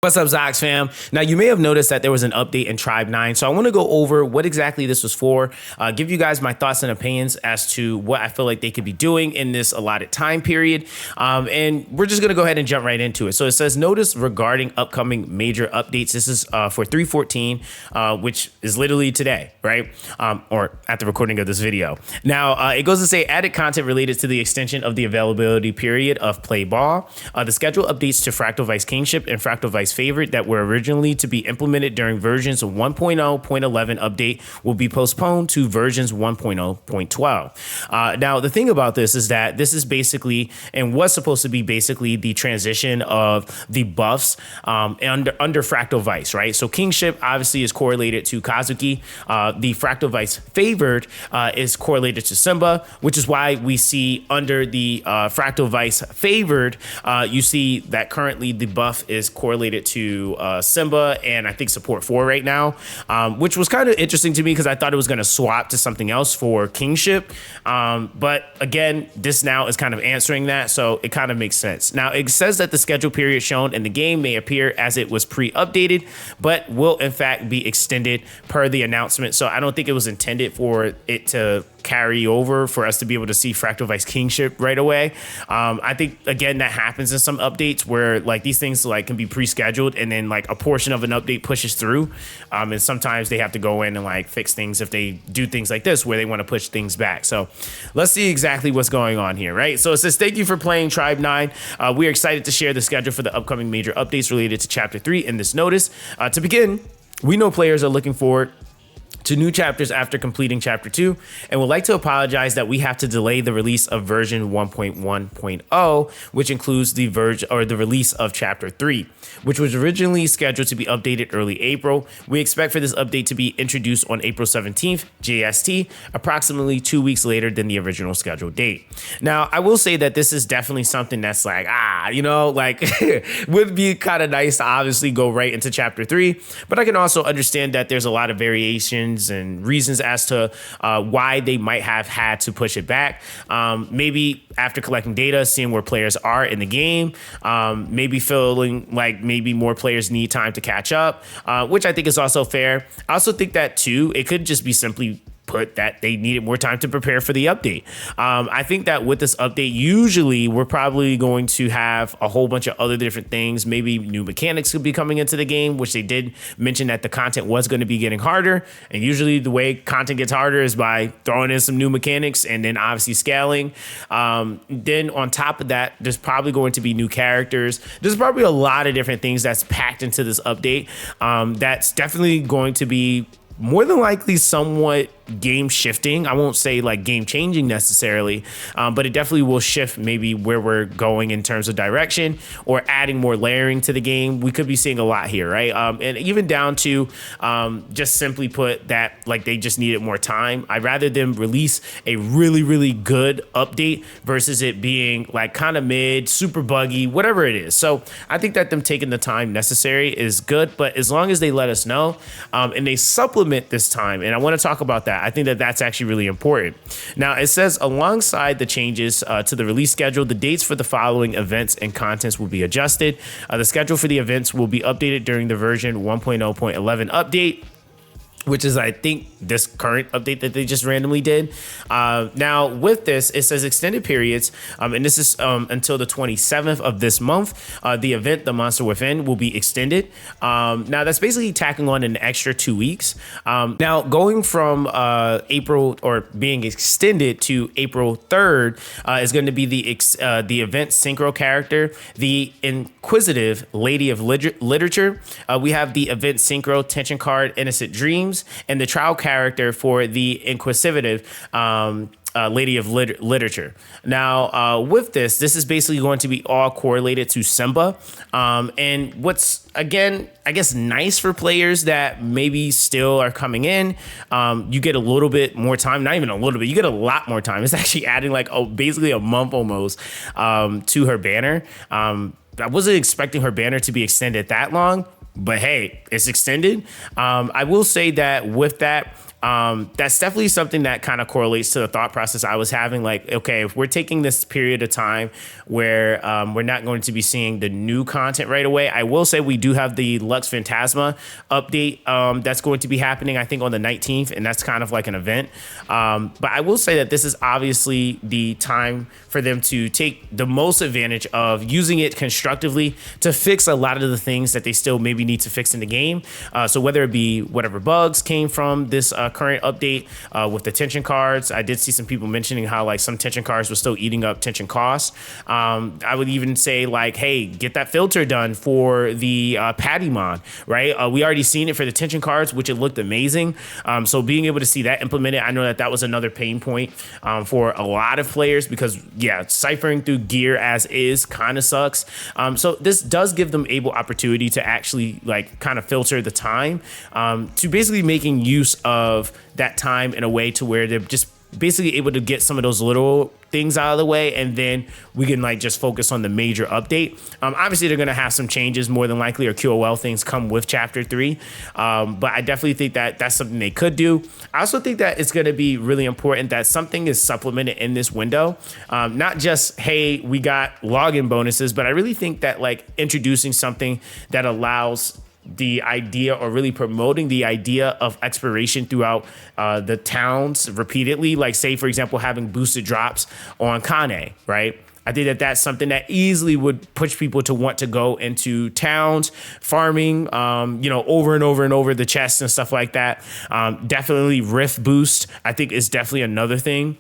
What's up, Zox fam? Now, you may have noticed that there was an update in Tribe 9, so I want to go over what exactly this was for, give you guys my thoughts and opinions as to what I feel like they could be doing in this allotted time period, and we're just going to go ahead and jump right into it. So it says, notice regarding upcoming major updates. This is for 3.14, which is literally today, right? Or at the recording of this video. Now, it goes to say, added content related to the extension of the availability period of Play Ball. The schedule updates to Fractal Vice Kingship and Fractal Vice Favorite that were originally to be implemented during versions 1.0.11 update will be postponed to versions 1.0.12. Now, the thing about this is that this is basically and was supposed to be basically the transition of the buffs under Fractal Vice, right? So Kingship obviously is correlated to Kazuki. The Fractal Vice Favored is correlated to Simba, which is why we see under the Fractal Vice Favored, you see that currently the buff is correlated to Simba and I think support 4 right now, which was kind of interesting to me because I thought it was going to swap to something else for Kingship. But again, this now is kind of answering that, so it kind of makes sense. Now, it says that the schedule period shown in the game may appear as it was pre-updated, but will in fact be extended per the announcement. So I don't think it was intended for it to carry over for us to be able to see Fractal Vice Kingship right away. I think again that happens in some updates where like these things like can be pre-scheduled and then like a portion of an update pushes through, and sometimes they have to go in and like fix things if they do things like this where they want to push things back. So let's see exactly what's going on here, right? So it says, thank you for playing Tribe 9. We are excited to share the schedule for the upcoming major updates related to Chapter 3 in this notice. To begin, we know players are looking forward to new chapters after completing Chapter 2, and would like to apologize that we have to delay the release of version 1.1.0, which includes the release of Chapter 3, which was originally scheduled to be updated early April. We expect for this update to be introduced on April 17th, JST, approximately 2 weeks later than the original scheduled date. Now, I will say that this is definitely something that's like, would be kind of nice to obviously go right into Chapter 3, but I can also understand that there's a lot of variations and reasons as to why they might have had to push it back. Maybe after collecting data, seeing where players are in the game, maybe feeling like maybe more players need time to catch up, which I think is also fair. I also think that too, it could just be simply put that they needed more time to prepare for the update. I think that with this update, usually we're probably going to have a whole bunch of other different things. Maybe new mechanics could be coming into the game, which they did mention that the content was going to be getting harder. And usually the way content gets harder is by throwing in some new mechanics and then obviously scaling. Then on top of that, there's probably going to be new characters. There's probably a lot of different things that's packed into this update. That's definitely going to be more than likely somewhat game shifting. I won't say like game changing necessarily, but it definitely will shift maybe where we're going in terms of direction or adding more layering to the game. We could be seeing a lot here, right? And even down to just simply put that like they just needed more time. I'd rather them release a really, really good update versus it being like kind of mid, super buggy, whatever it is. So I think that them taking the time necessary is good, but as long as they let us know and they supplement this time, and I want to talk about that. I think that that's actually really important. Now, it says alongside the changes to the release schedule, the dates for the following events and contents will be adjusted. The schedule for the events will be updated during the version 1.0.11 update, which is, I think, this current update that they just randomly did. Now, with this, it says extended periods, and this is until the 27th of this month. The event, The Monster Within, will be extended. Now, that's basically tacking on an extra 2 weeks. Now, going from April, or being extended to April 3rd, is going to be the event synchro character, the Inquisitive Lady of Literature. We have the event synchro tension card, Innocent Dreams, and the trial character for the Inquisitive Lady of Literature. Now, with this is basically going to be all correlated to Simba. And what's, again, I guess nice for players that maybe still are coming in, you get a little bit more time, not even a little bit, you get a lot more time. It's actually adding like basically a month almost to her banner. I wasn't expecting her banner to be extended that long, but hey, it's extended. I will say that with that, That's definitely something that kind of correlates to the thought process I was having. Like, okay, if we're taking this period of time where we're not going to be seeing the new content right away, I will say we do have the Lux Phantasma update that's going to be happening, I think, on the 19th, and that's kind of like an event. But I will say that this is obviously the time for them to take the most advantage of using it constructively to fix a lot of the things that they still maybe need to fix in the game. So whether it be whatever bugs came from this current update with the tension cards, I did see some people mentioning how like some tension cards were still eating up tension costs. I would even say like, hey, get that filter done for the Pattymon, right? We already seen it for the tension cards, which it looked amazing. So being able to see that implemented, I know that that was another pain point for a lot of players because yeah, ciphering through gear as is kind of sucks. So this does give them able opportunity to actually like kind of filter the time to basically making use of that time in a way to where they're just basically able to get some of those little things out of the way, and then we can like just focus on the major update. Obviously they're going to have some changes more than likely, or QOL things come with chapter 3, but I definitely think that that's something they could do. I also think that it's going to be really important that something is supplemented in this window, not just hey we got login bonuses, but I really think that like introducing something that allows the idea, or really promoting the idea of exploration throughout the towns repeatedly, like say for example having boosted drops on Kane, right? I think that that's something that easily would push people to want to go into towns, farming, over and over and over the chests and stuff like that. Definitely rift boost, I think, is definitely another thing.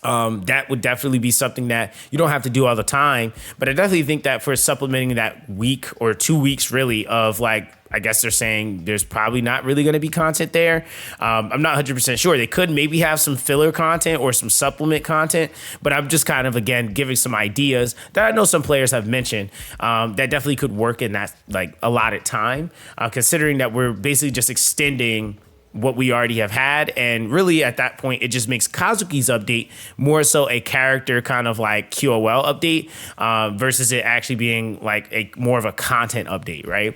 That would definitely be something that you don't have to do all the time, but I definitely think that for supplementing that week or 2 weeks really of like, I guess they're saying there's probably not really going to be content there. I'm not 100% sure. They could maybe have some filler content or some supplement content, but I'm just kind of, again, giving some ideas that I know some players have mentioned that definitely could work in that like allotted time, considering that we're basically just extending what we already have had. And really at that point, it just makes Kazuki's update more so a character kind of like QOL update versus it actually being like a more of a content update, right?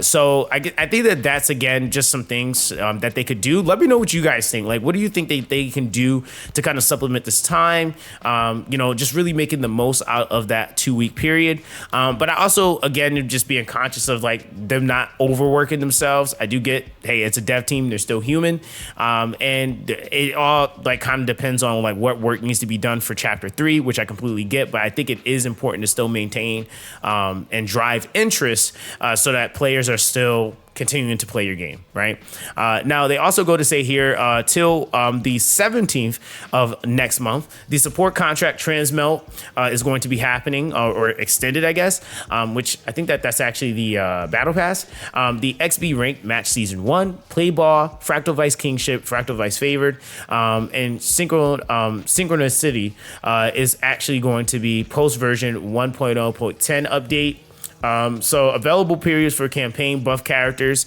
So I think that that's, again, just some things that they could do. Let me know what you guys think. Like, what do you think they can do to kind of supplement this time? Just really making the most out of that 2 week period. But I also, again, just being conscious of like them not overworking themselves. I do get, hey, it's a dev team. They're still human. And it all like kind of depends on like what work needs to be done for chapter 3, which I completely get, but I think it is important to still maintain and drive interest so that players are still continuing to play your game, right? Now, they also go to say here till the 17th of next month, the support contract transmelt is going to be happening or extended, I guess, which I think that's actually the Battle Pass. The XB Ranked Match Season 1, Play Ball, Fractal Vice Kingship, Fractal Vice Favored, and Synchronicity is actually going to be post-version 1.0.10 update. So available periods for campaign buff characters,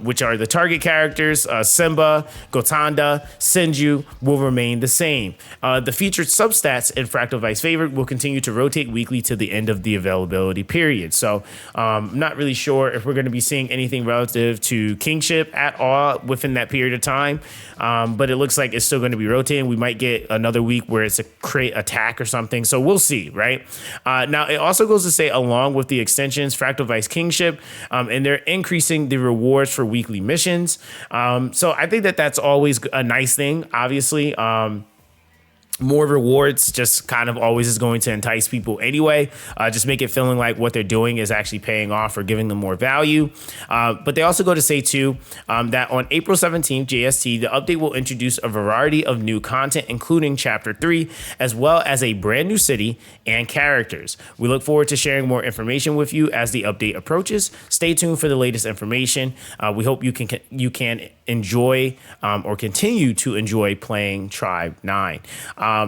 which are the target characters, Simba, Gotanda, Senju, will remain the same. The featured substats in Fractal Vice Favored will continue to rotate weekly to the end of the availability period. So I'm not really sure if we're going to be seeing anything relative to Kingship at all within that period of time, but it looks like it's still going to be rotating. We might get another week where it's a crate attack or something, so we'll see, right? Now, it also goes to say, along with the extensions, Fractal Vice Kingship, and they're increasing the rewards for weekly missions. So I think that that's always a nice thing, obviously. More rewards just kind of always is going to entice people anyway. Just make it feeling like what they're doing is actually paying off or giving them more value. But they also go to say too that on April 17th, JST, the update will introduce a variety of new content, including Chapter 3, as well as a brand new city and characters. We look forward to sharing more information with you as the update approaches. Stay tuned for the latest information. We hope you can enjoy or continue to enjoy playing Tribe 9.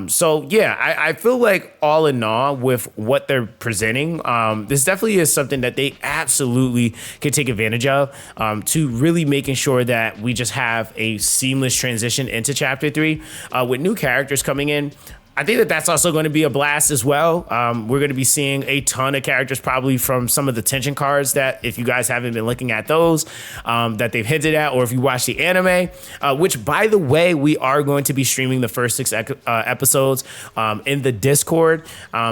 So yeah, I feel like all in all with what they're presenting, this definitely is something that they absolutely can take advantage of to really making sure that we just have a seamless transition into Chapter 3 with new characters coming in. I think that that's also going to be a blast as well. We're going to be seeing a ton of characters probably from some of the tension cards that, if you guys haven't been looking at those, that they've hinted at, or if you watch the anime, which, by the way, we are going to be streaming the first 6 episodes in the Discord.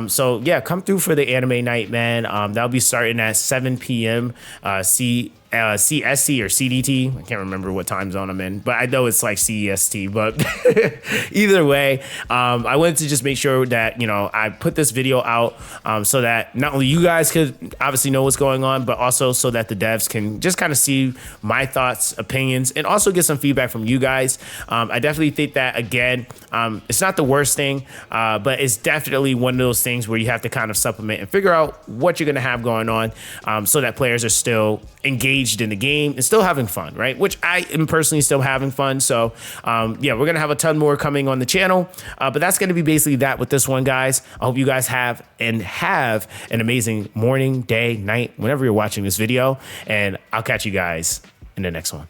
So yeah, come through for the anime night, man. That'll be starting at 7 p.m. CST or CDT. I can't remember what time zone I'm in, but I know it's like CEST. But either way, I wanted to just make sure that, you know, I put this video out so that not only you guys could obviously know what's going on, but also so that the devs can just kind of see my thoughts, opinions, and also get some feedback from you guys. I definitely think that, again, it's not the worst thing, but it's definitely one of those things where you have to kind of supplement and figure out what you're going to have going on so that players are still engaged in the game and still having fun, right? Which I am personally still having fun. So yeah, we're gonna have a ton more coming on the channel, but that's gonna be basically that with this one, guys. I hope you guys have an amazing morning, day, night, whenever you're watching this video, and I'll catch you guys in the next one.